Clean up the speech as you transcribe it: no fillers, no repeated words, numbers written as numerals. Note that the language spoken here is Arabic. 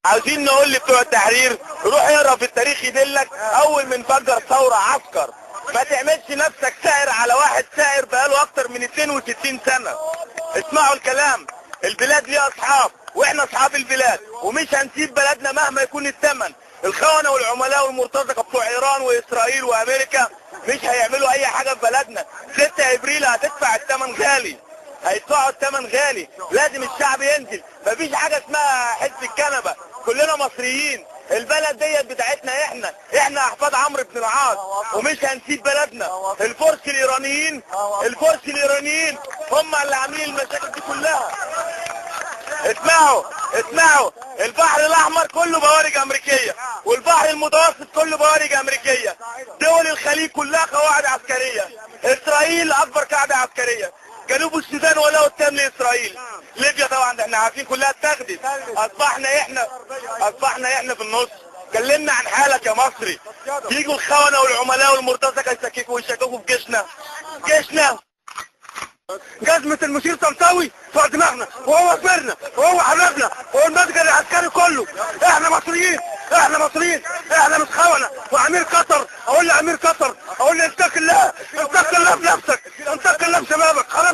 عاوزين نقول لبتوع التحرير روح اقرا في التاريخ يدلك اول من فجر ثوره عسكر. ما تعملش نفسك سائر على واحد سائر بقاله اكتر من 62 سنه. اسمعوا الكلام، البلاد ليها اصحاب واحنا اصحاب البلاد ومش هنسيب بلدنا مهما يكون الثمن. الخونه والعملاء والمرتزقه بتوع ايران واسرائيل وامريكا مش هيعملوا اي حاجه في بلدنا. 6 ابريل هتدفع الثمن غالي، هيدفعوا الثمن غالي. لازم الشعب ينزل، مفيش حاجه اسمها حزب الكنبه، كلنا مصريين. البلد ديت بتاعتنا احنا احفاد عمرو بن العاص ومش هنسيب بلدنا. الفرس الإيرانيين هم اللي عاملين المشاكل دي كلها. اسمعوا البحر الاحمر كله بوارج امريكيه والبحر المتوسط كله بوارج امريكيه. دول الخليج كلها قواعد عسكريه. اسرائيل اكبر قاعده عسكريه. جنوب السودان ولا قدام لاسرائيل. ليبيا طبعا ده احنا عارفين كلها اتاخدت. اصبحنا احنا في النص. كلمنا عن حالك يا مصري. يجوا الخونه والعملاء والمرتزقه يشككوا في جيشنا. جزمة المشير طنطاوي فوق دماغنا وهو كبرنا وهو حبيبنا وهو المسجد العسكري كله. احنا مصريين احنا مش خونة. وامير قطر اقول لامير قطر اتق الله بنفسك، اتق الله بشبابك. خلاص.